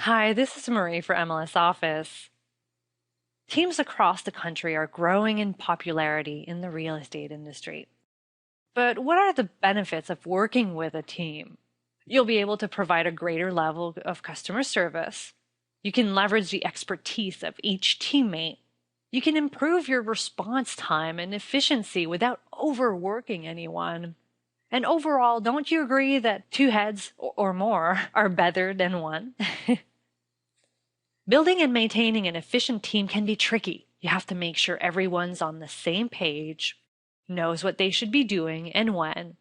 Hi, this is Marie for MLS-Office. Teams across the country are growing in popularity in the real estate industry. But what are the benefits of working with a team? You'll be able to provide a greater level of customer service. You can leverage the expertise of each teammate. You can improve your response time and efficiency without overworking anyone. And overall, don't you agree that two heads or more are better than one? Building and maintaining an efficient team can be tricky. You have to make sure everyone's on the same page, knows what they should be doing and when,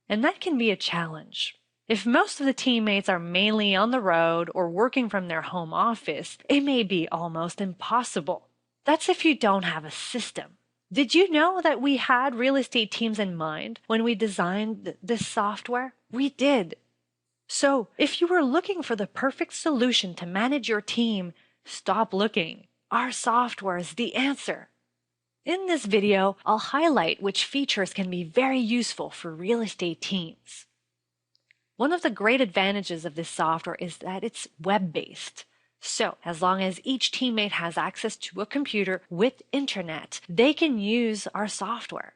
and that can be a challenge. If most of the teammates are mainly on the road or working from their home office, it may be almost impossible. That's if you don't have a system. Did you know that we had real estate teams in mind when we designed this software? We did. So, if you were looking for the perfect solution to manage your team, stop looking. Our software is the answer. In this video, I'll highlight which features can be very useful for real estate teams. One of the great advantages of this software is that it's web-based. So, as long as each teammate has access to a computer with internet, they can use our software.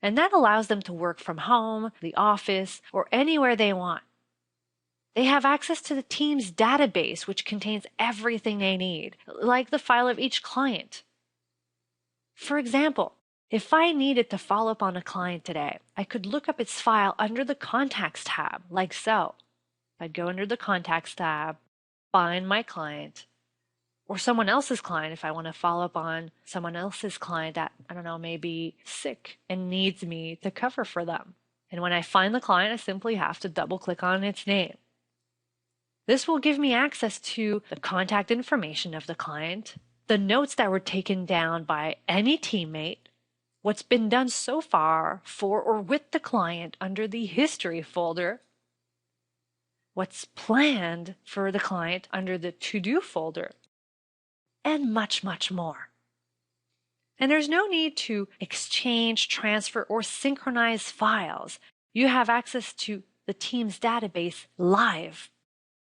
And that allows them to work from home, the office, or anywhere they want. They have access to the team's database, which contains everything they need, like the file of each client. For example, if I needed to follow up on a client today, I could look up its file under the Contacts tab, like so. I'd go under the Contacts tab, find my client, or someone else's client if I want to follow up on someone else's client that, may be sick and needs me to cover for them. And when I find the client, I simply have to double-click on its name. This will give me access to the contact information of the client, the notes that were taken down by any teammate, what's been done so far for or with the client under the history folder, what's planned for the client under the to-do folder, and much, much more. And there's no need to exchange, transfer, or synchronize files. You have access to the team's database live.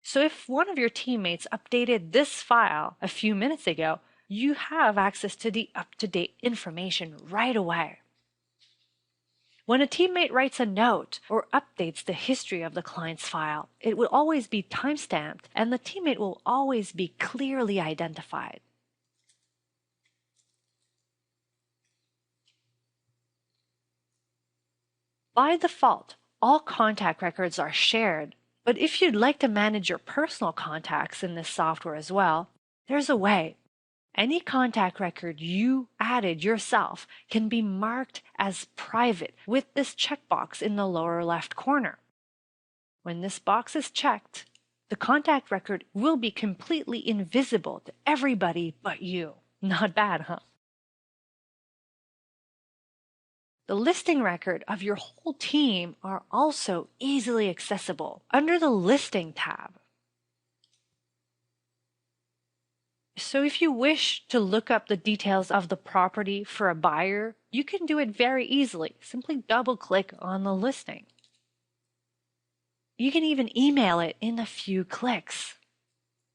So if one of your teammates updated this file a few minutes ago, you have access to the up-to-date information right away. When a teammate writes a note or updates the history of the client's file, it will always be timestamped and the teammate will always be clearly identified. By default, all contact records are shared. But if you'd like to manage your personal contacts in this software as well, there's a way. Any contact record you added yourself can be marked as private with this checkbox in the lower left corner. When this box is checked, the contact record will be completely invisible to everybody but you. Not bad, huh? The listing record of your whole team are also easily accessible under the Listing tab. So if you wish to look up the details of the property for a buyer, you can do it very easily. Simply double-click on the listing. You can even email it in a few clicks.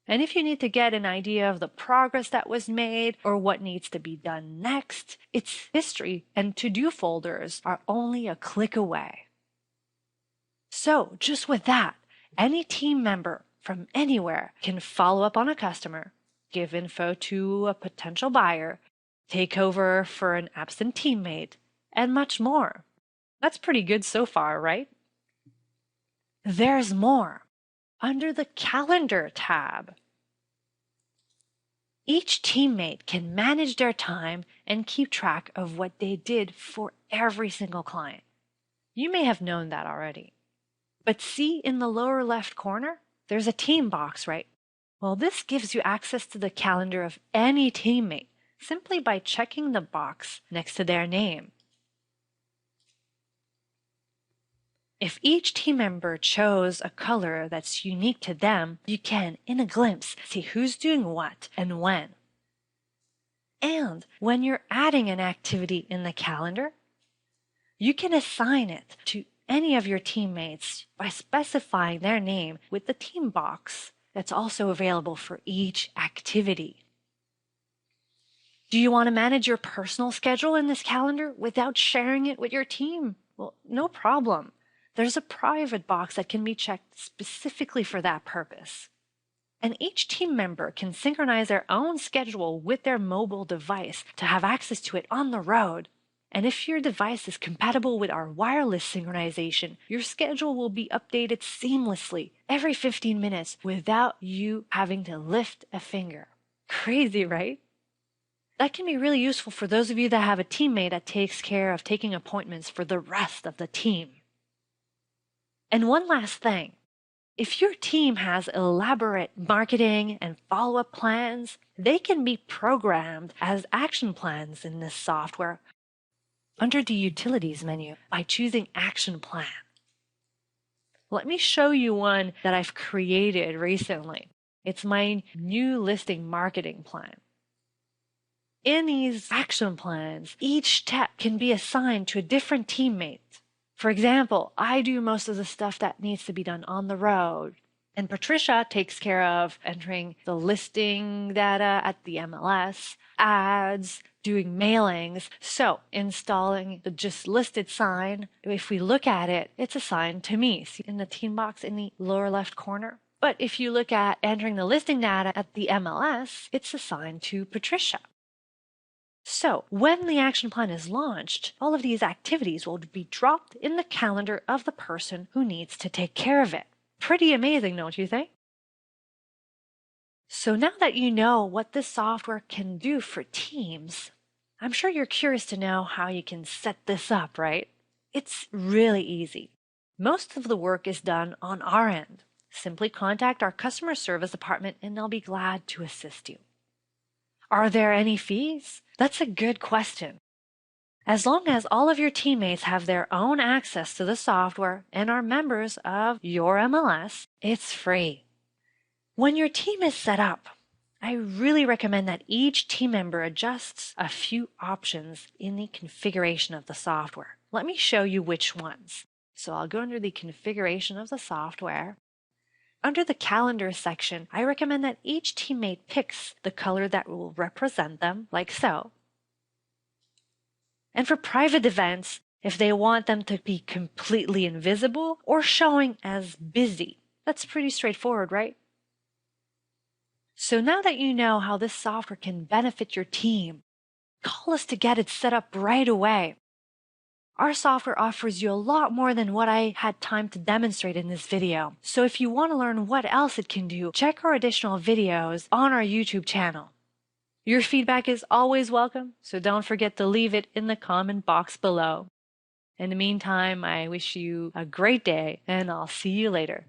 And if you need to get an idea of the progress that was made or what needs to be done next, its history and to-do folders are only a click away. So, just with that, any team member from anywhere can follow up on a customer, give info to a potential buyer, take over for an absent teammate, and much more. That's pretty good so far, right? There's more. Under the Calendar tab, each teammate can manage their time and keep track of what they did for every single client. You may have known that already. But see in the lower left corner, there's a team box, right? Well, this gives you access to the calendar of any teammate simply by checking the box next to their name. If each team member chose a color that's unique to them, you can, in a glimpse, see who's doing what and when. And when you're adding an activity in the calendar, you can assign it to any of your teammates by specifying their name with the team box that's also available for each activity. Do you want to manage your personal schedule in this calendar without sharing it with your team? Well, no problem. There's a private box that can be checked specifically for that purpose. And each team member can synchronize their own schedule with their mobile device to have access to it on the road. And if your device is compatible with our wireless synchronization, your schedule will be updated seamlessly every 15 minutes without you having to lift a finger. Crazy, right? That can be really useful for those of you that have a teammate that takes care of taking appointments for the rest of the team. And one last thing. If your team has elaborate marketing and follow-up plans, they can be programmed as action plans in this software under the Utilities menu by choosing Action Plan. Let me show you one that I've created recently. It's my new listing marketing plan. In these action plans, each step can be assigned to a different teammate. For example, I do most of the stuff that needs to be done on the road, and Patricia takes care of entering the listing data at the MLS, ads, doing mailings. So installing the just listed sign, if we look at it, it's assigned to me. See in the team box in the lower left corner? But if you look at entering the listing data at the MLS, it's assigned to Patricia. So when the action plan is launched, all of these activities will be dropped in the calendar of the person who needs to take care of it. Pretty amazing, don't you think? So now that you know what this software can do for teams, I'm sure you're curious to know how you can set this up, right? It's really easy. Most of the work is done on our end. Simply contact our customer service department and they'll be glad to assist you. Are there any fees? That's a good question. As long as all of your teammates have their own access to the software and are members of your MLS, it's free. When your team is set up, I really recommend that each team member adjusts a few options in the configuration of the software. Let me show you which ones. So I'll go under the configuration of the software. Under the calendar section, I recommend that each teammate picks the color that will represent them, like so. And for private events, if they want them to be completely invisible or showing as busy, that's pretty straightforward, right? So now that you know how this software can benefit your team, call us to get it set up right away. Our software offers you a lot more than what I had time to demonstrate in this video. So if you want to learn what else it can do, check our additional videos on our YouTube channel. Your feedback is always welcome, so don't forget to leave it in the comment box below. In the meantime, I wish you a great day, and I'll see you later.